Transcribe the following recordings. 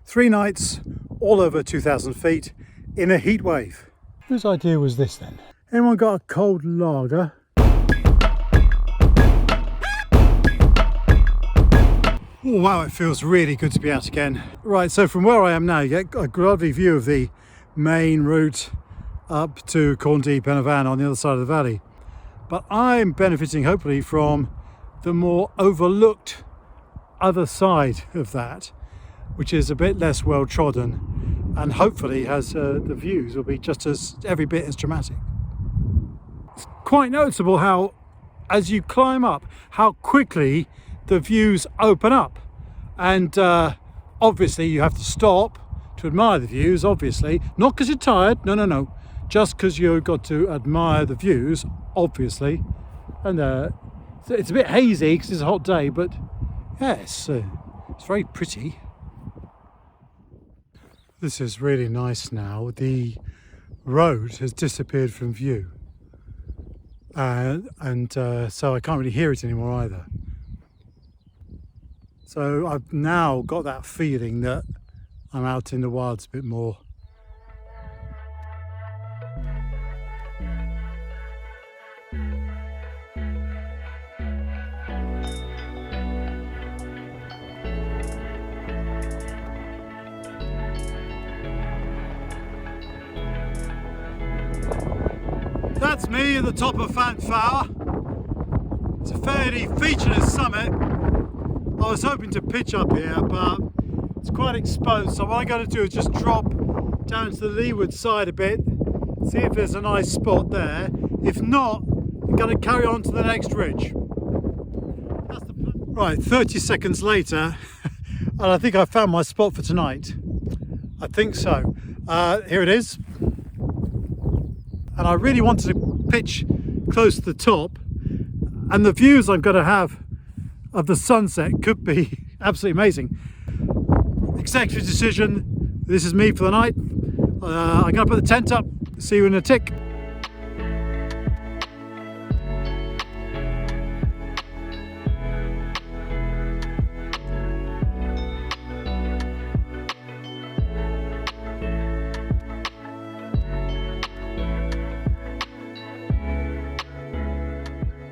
3 nights, all over 2,000 feet in a heat wave. Whose idea was this then? Anyone got a cold lager? Oh wow, it feels really good to be out again. Right, so from where I am now, you get a lovely view of the main route up to Corndeep and Van on the other side of the valley. But I'm benefiting hopefully from the more overlooked other side of that, which is a bit less well trodden, and hopefully has the views will be just as every bit as dramatic. It's quite noticeable how, as you climb up, how quickly the views open up, and obviously you have to stop to admire the views, obviously, not because you're tired, no, just because you've got to admire the views, obviously. And it's a bit hazy because it's a hot day, but yes, it's very pretty. This is really nice now. The road has disappeared from view, and so I can't really hear it anymore either. So I've now got that feeling that I'm out in the wilds a bit more. That's me at the top of Fanfare. It's a fairly featureless summit. I was hoping to pitch up here, but it's quite exposed, so what I'm going to do is just drop down to the leeward side a bit, see if there's a nice spot there. If not, I'm going to carry on to the next ridge. That's the plan. Right, 30 seconds later, and I think I found my spot for tonight. I think so. Here it is. And I really wanted to pitch close to the top, and the views I'm going to have of the sunset could be absolutely amazing. Executive decision, this is me for the night. I'm going to put the tent up, see you in a tick.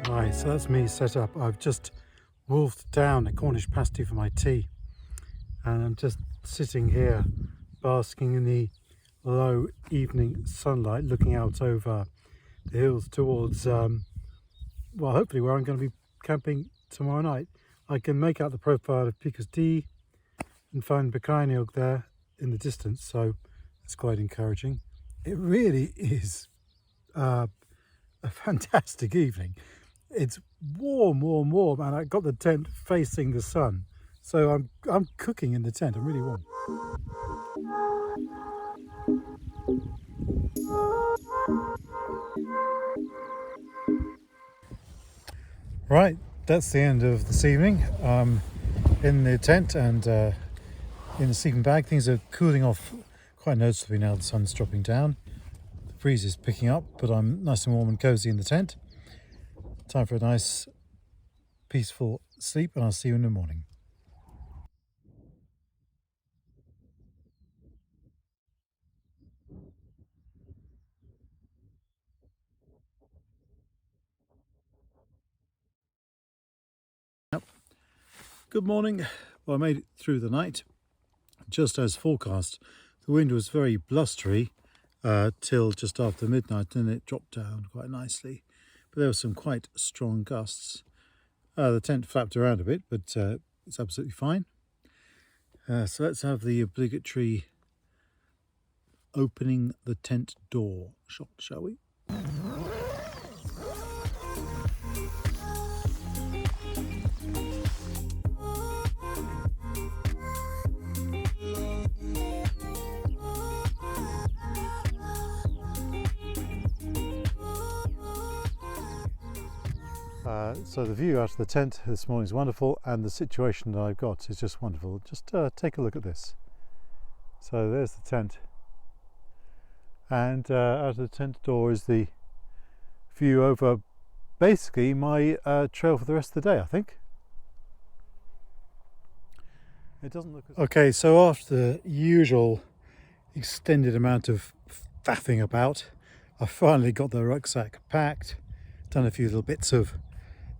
Right, so that's me set up. I've just wolfed down a Cornish pasty for my tea, and I'm just sitting here basking in the low evening sunlight, looking out over the hills towards well, hopefully where I'm going to be camping tomorrow night. I can make out the profile of Picus D and find Brecon there in the distance, so it's quite encouraging. It really is a fantastic evening. It's warm, and I got the tent facing the sun, so I'm cooking in the tent. I'm really warm. Right, that's the end of this evening. In the tent and in the sleeping bag. Things are cooling off quite noticeably now the sun's dropping down. The breeze is picking up, but I'm nice and warm and cozy in the tent. Time for a nice peaceful sleep, and I'll see you in the morning. Good morning. Well, I made it through the night just as forecast. The wind was very blustery till just after midnight, then it dropped down quite nicely. But there were some quite strong gusts. The tent flapped around a bit, but it's absolutely fine. So let's have the obligatory opening the tent door shot, shall we? So the view out of the tent this morning is wonderful, and the situation that I've got is just wonderful. Just take a look at this. So there's the tent, and out of the tent door is the view over basically my trail for the rest of the day, I think. It doesn't look as... Okay, so after the usual extended amount of faffing about, I finally got the rucksack packed, done a few little bits of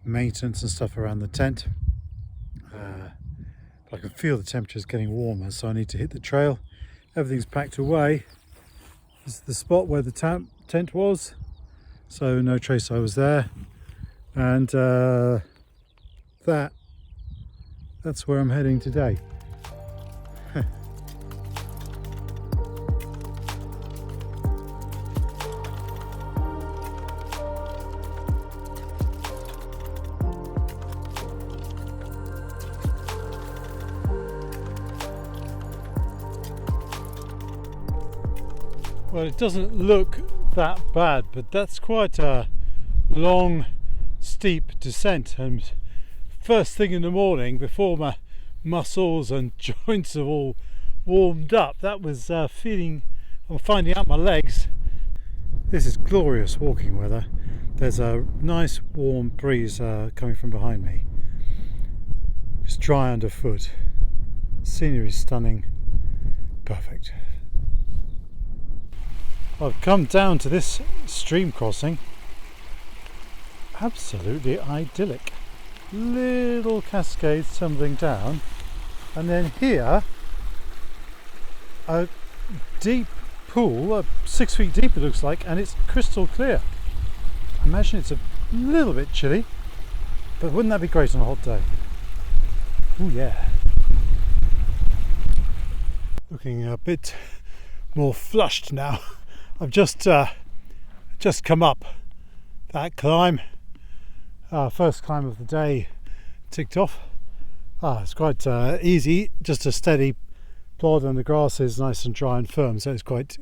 maintenance and stuff around the tent. But I can feel the temperatures getting warmer, so I need to hit the trail. Everything's packed away. This is the spot where the tent was, so no trace I was there. And that's where I'm heading today. Well, it doesn't look that bad, but that's quite a long, steep descent, and first thing in the morning, before my muscles and joints have all warmed up, that was finding out my legs. This is glorious walking weather. There's a nice warm breeze coming from behind me. It's dry underfoot. Scenery is stunning. Perfect. I've come down to this stream crossing. Absolutely idyllic. Little cascades tumbling down, and then here a deep pool, 6 feet deep it looks like, and it's crystal clear. I imagine it's a little bit chilly, but wouldn't that be great on a hot day? Oh yeah. Looking a bit more flushed now. I've just come up that climb. First climb of the day ticked off. It's quite easy, just a steady plod, and the grass is nice and dry and firm, so it's quite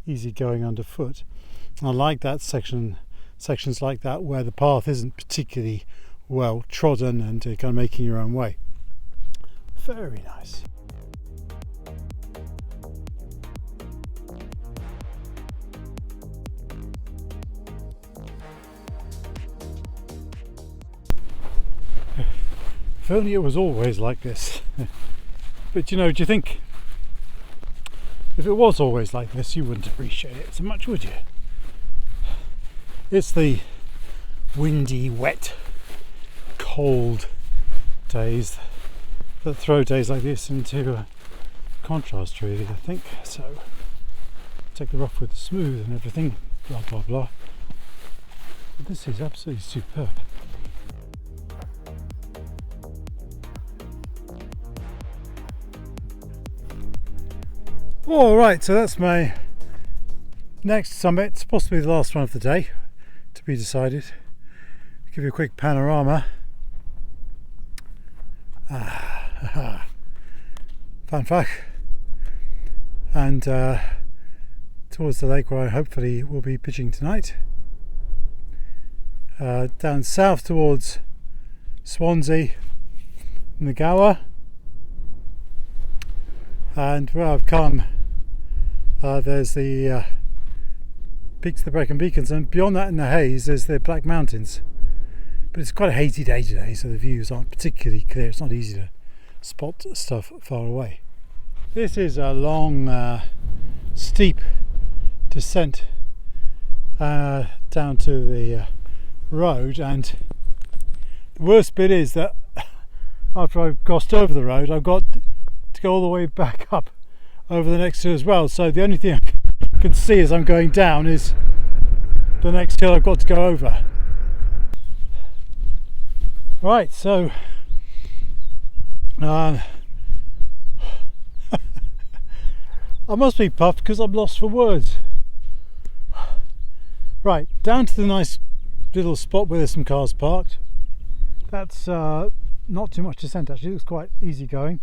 easy going underfoot. I like that sections like that where the path isn't particularly well trodden and kind of making your own way. Very nice. If only it was always like this. But you know, do you think if it was always like this, you wouldn't appreciate it so much, would you? It's the windy, wet, cold days that throw days like this into contrast, really, I think. So take the rough with the smooth and everything, blah blah blah. But this is absolutely superb. Alright, so that's my next summit. It's possibly the last one of the day, to be decided. I'll give you a quick panorama. Fanfach. And towards the lake where I hopefully will be pitching tonight. Down south towards Swansea, Nagawa. And where I've come, there's the peaks of the Brecon Beacons, and beyond that in the haze there's the Black Mountains. But it's quite a hazy day today, so the views aren't particularly clear. It's not easy to spot stuff far away. This is a long, steep descent down to the road, and the worst bit is that after I've crossed over the road, I've got to go all the way back up over the next hill as well. So the only thing I can see as I'm going down is the next hill I've got to go over. Right, so I must be puffed because I'm lost for words. Right, down to the nice little spot where there's some cars parked. That's not too much descent actually, it looks quite easy going.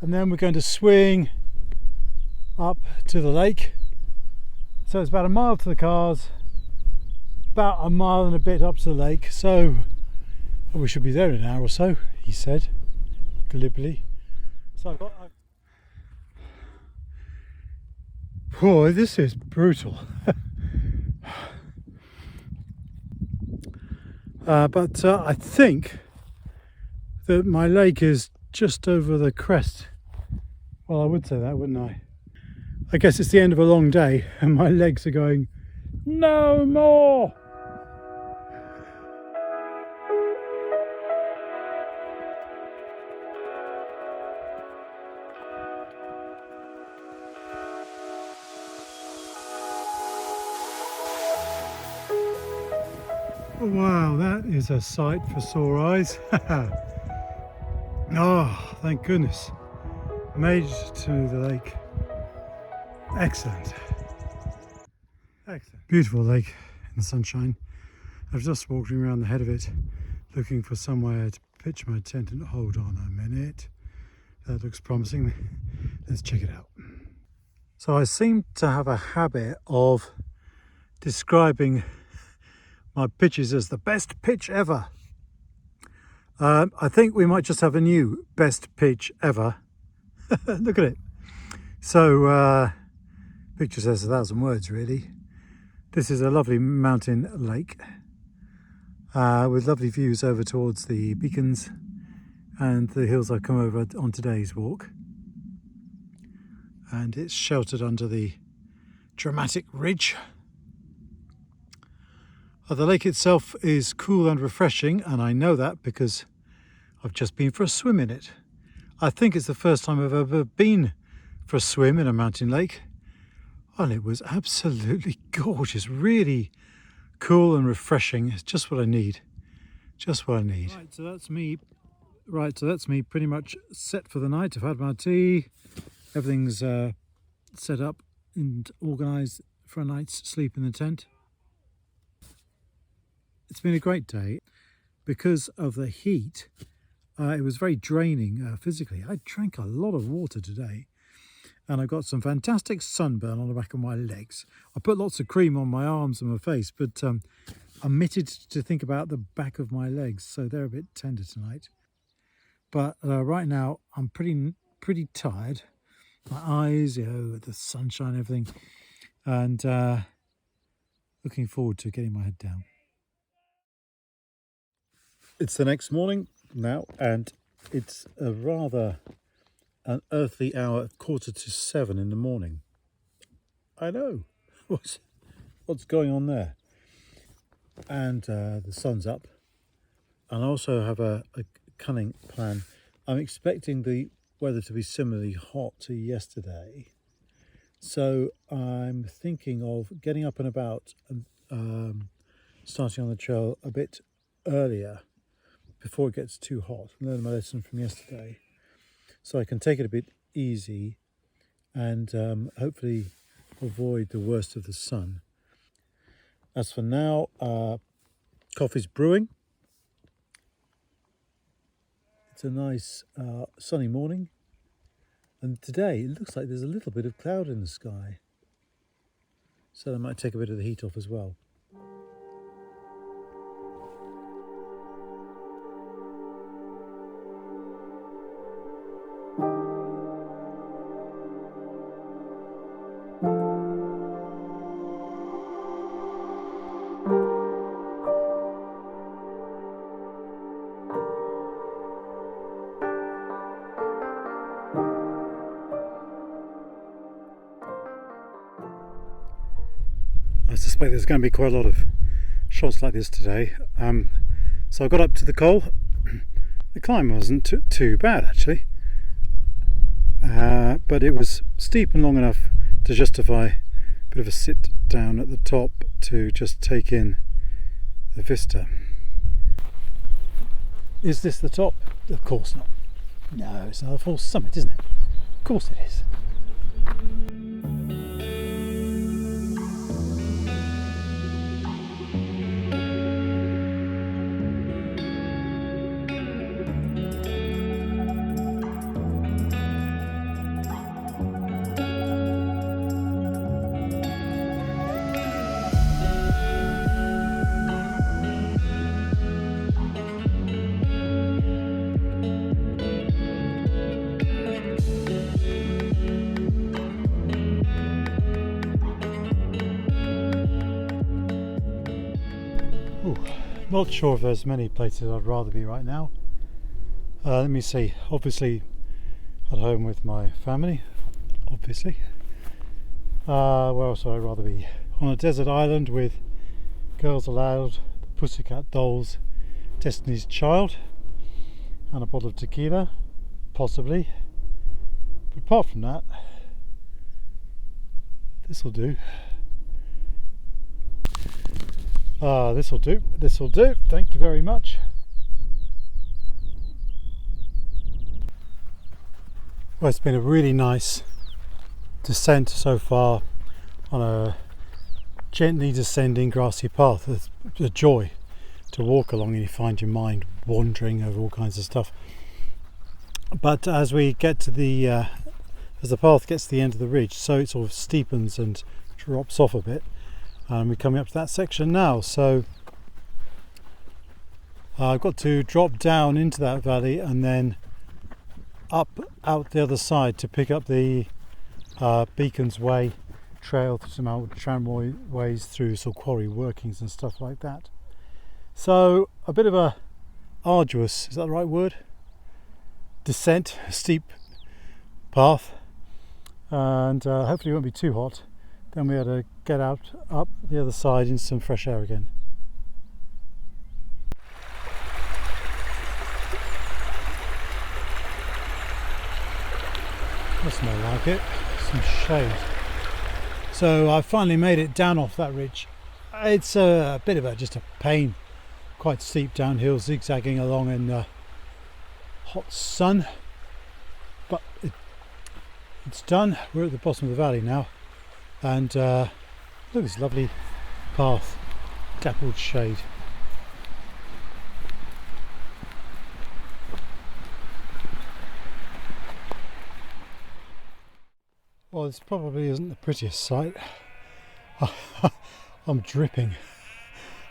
And then we're going to swing up to the lake. So it's about a mile to the cars, about a mile and a bit up to the lake. So we should be there in an hour or so, he said, glibly. So boy, this is brutal. But I think that my lake is just over the crest Well, I would say that, wouldn't I? I guess it's the end of a long day and my legs are going, no more! Wow, that is a sight for sore eyes. Oh, thank goodness. Made it to the lake. Excellent. Excellent. Beautiful lake in the sunshine. I was just walking around the head of it, looking for somewhere to pitch my tent and hold on a minute. That looks promising. Let's check it out. So I seem to have a habit of describing my pitches as the best pitch ever. I think we might just have a new best pitch ever. Look at it. So picture says 1,000 words really. This is a lovely mountain lake with lovely views over towards the beacons and the hills I've come over on today's walk. And it's sheltered under the dramatic ridge. The lake itself is cool and refreshing, and I know that because I've just been for a swim in it. I think it's the first time I've ever been for a swim in a mountain lake, and it was absolutely gorgeous, really cool and refreshing. It's just what I need, just what I need. Right, so that's me. Right, so that's me pretty much set for the night. I've had my tea, everything's set up and organised for a night's sleep in the tent. It's been a great day. Because of the heat, it was very draining physically. I drank a lot of water today and I got some fantastic sunburn on the back of my legs. I put lots of cream on my arms and my face, but I'm omitted to think about the back of my legs, so they're a bit tender tonight. But right now I'm pretty tired. My eyes, the sunshine, everything, and looking forward to getting my head down. It's the next morning now, and it's a rather an earthly hour, 6:45 in the morning. I know. What's going on there? And the sun's up. And I also have a cunning plan. I'm expecting the weather to be similarly hot to yesterday. So I'm thinking of getting up and about and starting on the trail a bit earlier before it gets too hot, and learn my lesson from yesterday, so I can take it a bit easy and hopefully avoid the worst of the sun. As for now, coffee's brewing. It's a nice sunny morning, and today it looks like there's a little bit of cloud in the sky, so that might take a bit of the heat off as well. I suspect there's going to be quite a lot of shots like this today. So I got up to the col. The climb wasn't too bad actually, but it was steep and long enough to justify a bit of a sit down at the top to just take in the vista. Is this the top? Of course not. No, it's not a full summit, isn't it? Of course it is. Not sure if there's many places I'd rather be right now. Let me see. Obviously at home with my family, obviously. Where else would I rather be? On a desert island with Girls Aloud, the Pussycat Dolls, Destiny's Child, and a bottle of tequila, possibly. But apart from that, this'll do. This'll do. Thank you very much. Well, it's been a really nice descent so far on a gently descending grassy path. It's a joy to walk along and you find your mind wandering over all kinds of stuff. But as we get to the as the path gets to the end of the ridge, so it sort of steepens and drops off a bit, and we're coming up to that section now. So I've got to drop down into that valley and then up out the other side to pick up the Beacons Way trail through some old tramways through some quarry workings and stuff like that. So a bit of a arduous, is that the right word? Descent, a steep path, and hopefully it won't be too hot. Then we had to get out up the other side in some fresh air again. That smells like it, some shade. So I finally made it down off that ridge. It's a bit of just a pain, quite steep downhill, zigzagging along in the hot sun, but it's done. We're at the bottom of the valley now, and look at this lovely path, dappled shade. Well, this probably isn't the prettiest sight. I'm dripping,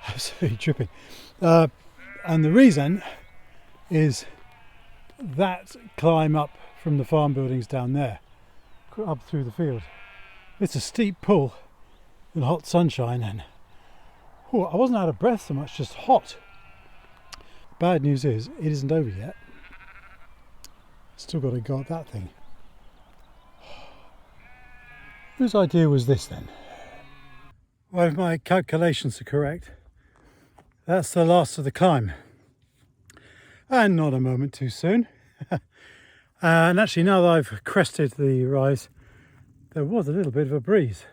absolutely dripping, and the reason is that climb up from the farm buildings down there, up through the field. It's a steep pull in hot sunshine, and I wasn't out of breath so much, just hot. Bad news is it isn't over yet. Still got to go up that thing. Whose idea was this then? Well, if my calculations are correct, that's the last of the climb. And not a moment too soon. And actually, now that I've crested the rise, there was a little bit of a breeze.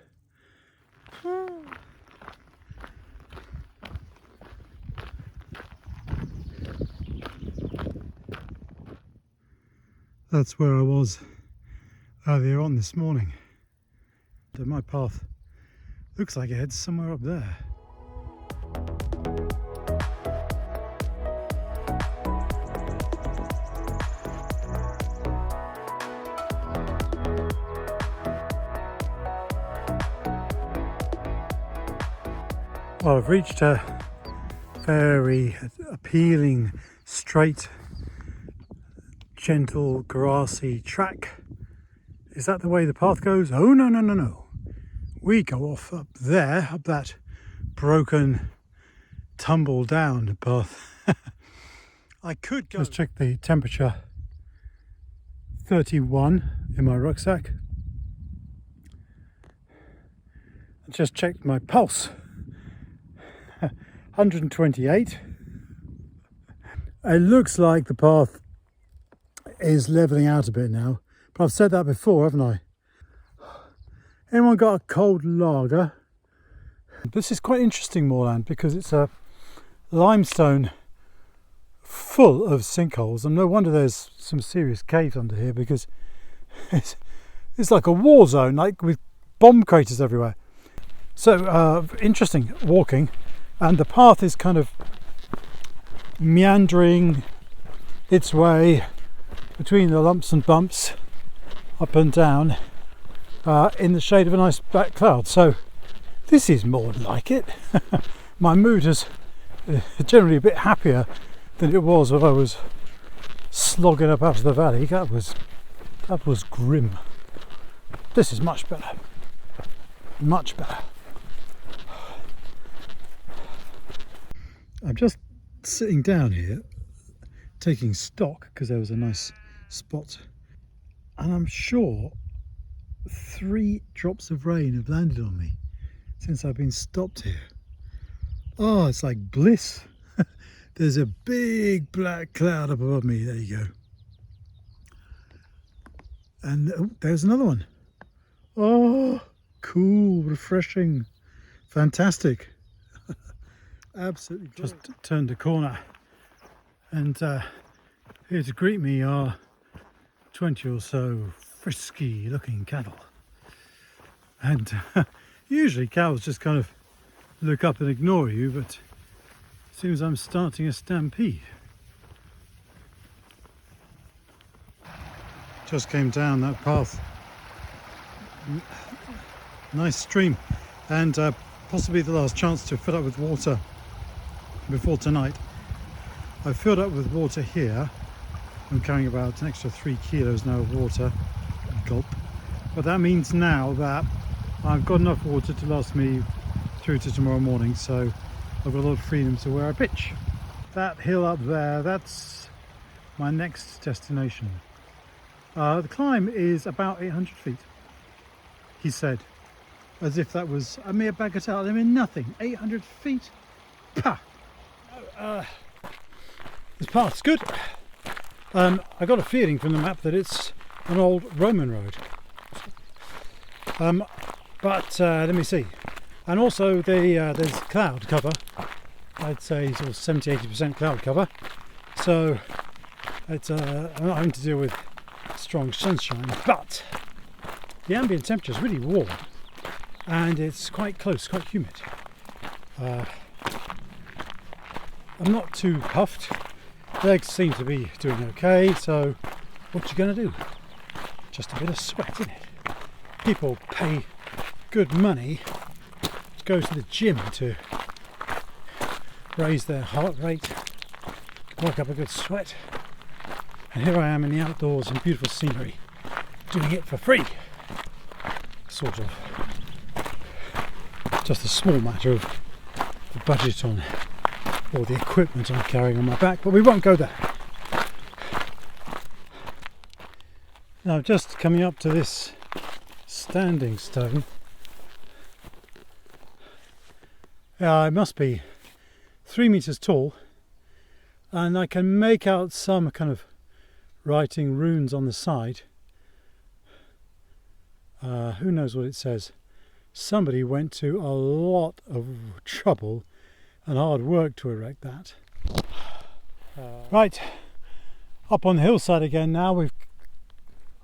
That's where I was earlier on this morning. My path looks like it heads somewhere up there. Well, I've reached a very appealing, straight, gentle, grassy track. Is that the way the path goes? Oh, no. We go off up there, up that broken, tumble down path. I could go. Let's check the temperature. 31 in my rucksack. I just checked my pulse. 128. It looks like the path is levelling out a bit now, but I've said that before, haven't I? Anyone got a cold lager? This is quite interesting moorland because it's a limestone full of sinkholes, and no wonder there's some serious caves under here, because it's like a war zone, like with bomb craters everywhere. So interesting walking, and the path is kind of meandering its way between the lumps and bumps, up and down, in the shade of a nice black cloud. So this is more like it. My mood is generally a bit happier than it was when I was slogging up out of the valley. That was grim. This is much better. Much better. I'm just sitting down here taking stock because there was a nice spot and I'm sure 3 drops of rain have landed on me since I've been stopped here. Oh, it's like bliss. There's a big black cloud up above me. There you go. And oh, there's another one. Oh, cool, refreshing, fantastic. Absolutely great. Just turned a corner, and here to greet me are 20 or so frisky looking cattle. And usually cows just kind of look up and ignore you, but it seems I'm starting a stampede. Just came down that path. Nice stream, and possibly the last chance to fill up with water before tonight. I've filled up with water here. I'm carrying about an extra 3 kilos now of water. Gulp. But that means now that I've got enough water to last me through to tomorrow morning, so I've got a lot of freedom to where I pitch. That hill up there, that's my next destination. The climb is about 800 feet, he said, as if that was a mere bagatelle. I mean, nothing. 800 feet? Pah! This path's good. I got a feeling from the map that it's an old Roman road. But let me see. And also there's cloud cover. I'd say sort of 70-80% cloud cover. So it's I'm not having to deal with strong sunshine, but the ambient temperature is really warm and it's quite close, quite humid. I'm not too puffed. Legs seem to be doing okay, so what you gonna do? Just a bit of sweat, isn't it? People pay good money to go to the gym to raise their heart rate, work up a good sweat, and here I am in the outdoors in beautiful scenery, doing it for free. Sort of. Just a small matter of the budget on all the equipment I'm carrying on my back, but we won't go there. Now, just coming up to this standing stone. It must be 3 meters tall, and I can make out some kind of writing runes on the side. Who knows what it says? Somebody went to a lot of trouble and hard work to erect that. Right, up on the hillside again now.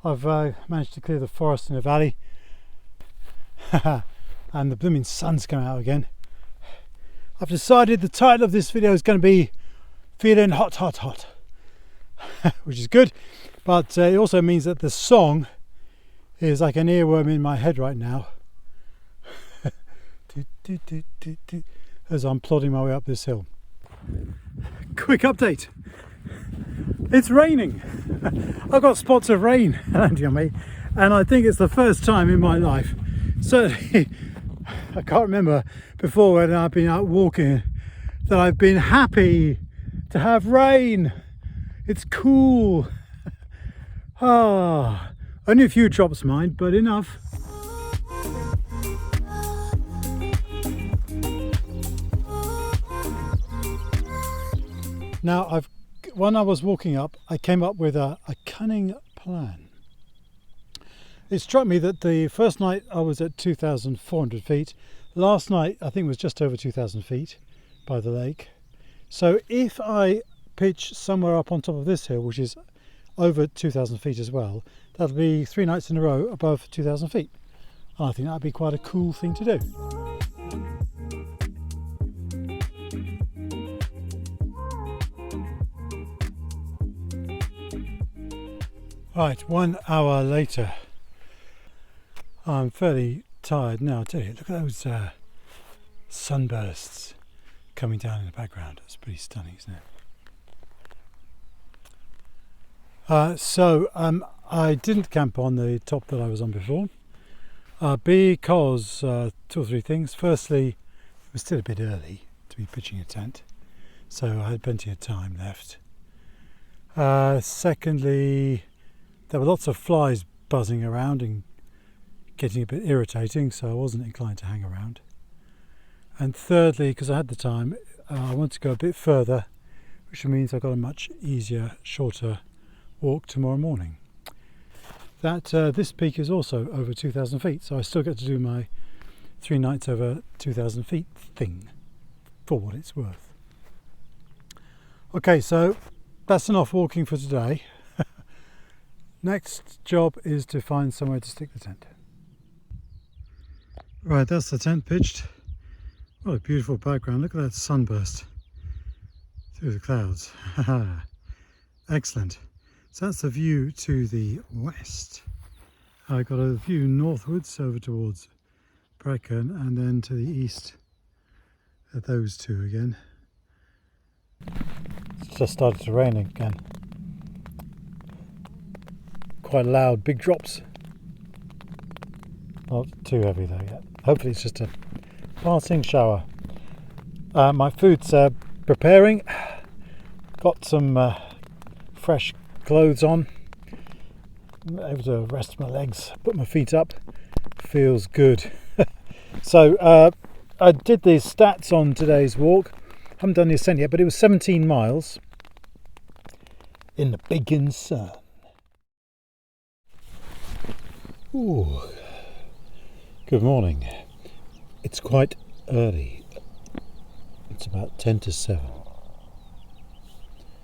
I've managed to clear the forest in the valley, and the blooming sun's come out again. I've decided the title of this video is going to be Feeling Hot Hot Hot, which is good, but it also means that the song is like an earworm in my head right now as I'm plodding my way up this hill. Quick update. It's raining. I've got spots of rain landing on me, and I think it's the first time in my life, certainly I can't remember before when I've been out walking, that I've been happy to have rain. It's cool. Only a few drops, mind, but enough. Now, when I was walking up, I came up with a cunning plan. It struck me that the first night I was at 2,400 feet. Last night, I think, was just over 2,000 feet by the lake. So if I pitch somewhere up on top of this hill, which is over 2,000 feet as well, that'll be 3 nights in a row above 2,000 feet. And I think that'd be quite a cool thing to do. Right, 1 hour later. I'm fairly tired now. I tell you, look at those sunbursts coming down in the background. It's pretty stunning, isn't it? I didn't camp on the top that I was on before because 2 or 3 things. Firstly, it was still a bit early to be pitching a tent, so I had plenty of time left. Secondly, There were lots of flies buzzing around and getting a bit irritating, so I wasn't inclined to hang around. And thirdly, because I had the time, I wanted to go a bit further, which means I got a much easier, shorter walk tomorrow morning. This peak is also over 2,000 feet, so I still get to do my 3 nights over 2,000 feet thing, for what it's worth. Okay, so that's enough walking for today. Next job is to find somewhere to stick the tent. Right, that's the tent pitched. What a beautiful background. Look at that sunburst through the clouds. Excellent. So that's the view to the west. I got a view northwards over towards Brecon, and then to the east at those two again. It's just started to rain again. Quite loud, big drops. Not too heavy though yet. Hopefully it's just a passing shower. My food's preparing. Got some fresh clothes on. I'm able to rest my legs, put my feet up. Feels good. So I did the stats on today's walk. Haven't done the ascent yet, but it was 17 miles in the baking sun. Ooh. Good morning. It's quite early. It's about 10 to 7.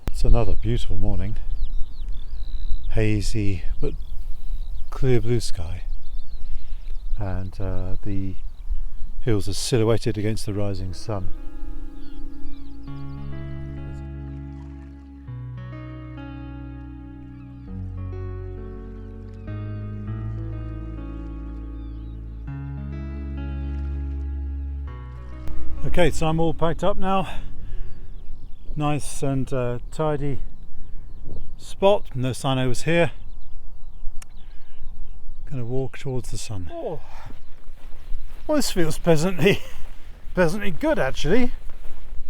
It's another beautiful morning. Hazy but clear blue sky. And the hills are silhouetted against the rising sun. Okay, so I'm all packed up now. Nice and tidy spot. No sign I was here. Going to walk towards the sun. Oh. Well, this feels pleasantly good actually.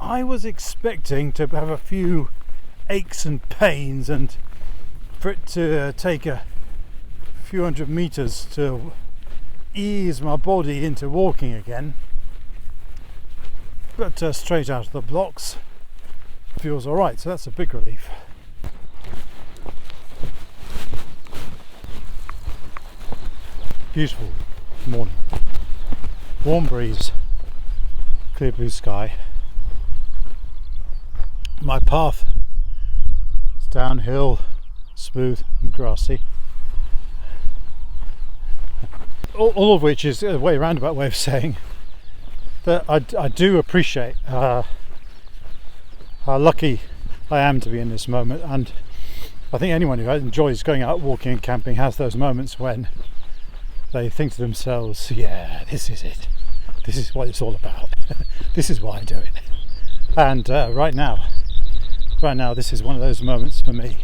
I was expecting to have a few aches and pains and for it to take a few hundred meters to ease my body into walking again. But straight out of the blocks feels alright, so that's a big relief. Beautiful morning. Warm breeze, clear blue sky. My path is downhill, smooth and grassy. All of which is a way roundabout way of saying that I do appreciate how lucky I am to be in this moment, and I think anyone who enjoys going out walking and camping has those moments when they think to themselves, yeah, this is it, this is what it's all about. This is why I do it. And right now this is one of those moments for me.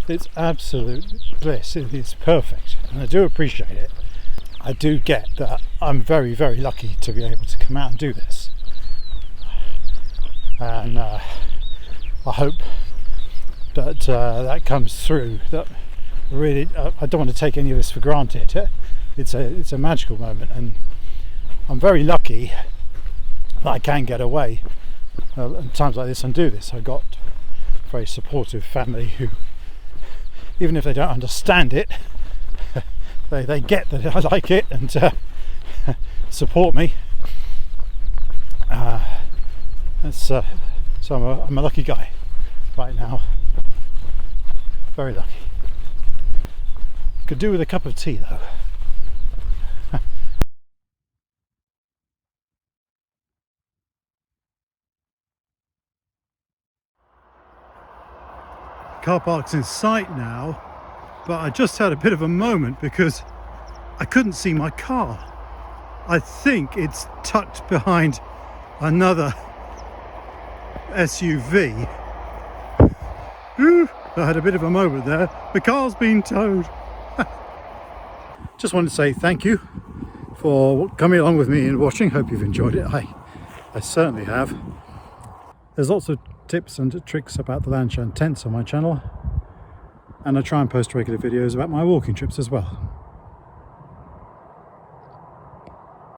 It's absolute bliss. It is perfect, and I do appreciate it. I do get that I'm very, very lucky to be able to come out and do this, and I hope that that comes through. That really, I don't want to take any of this for granted. It's a magical moment, and I'm very lucky that I can get away at times like this and do this. I've got a very supportive family who, even if they don't understand it, they get that I like it and support me. So I'm a lucky guy right now. Very lucky. Could do with a cup of tea though. Car park's in sight now, but I just had a bit of a moment because I couldn't see my car. I think it's tucked behind another SUV. I had a bit of a moment there. The car's been towed. Just wanted to say thank you for coming along with me and watching. Hope you've enjoyed it. I certainly have. There's lots of tips and tricks about the Lanshan tents on my channel, and I try and post regular videos about my walking trips as well.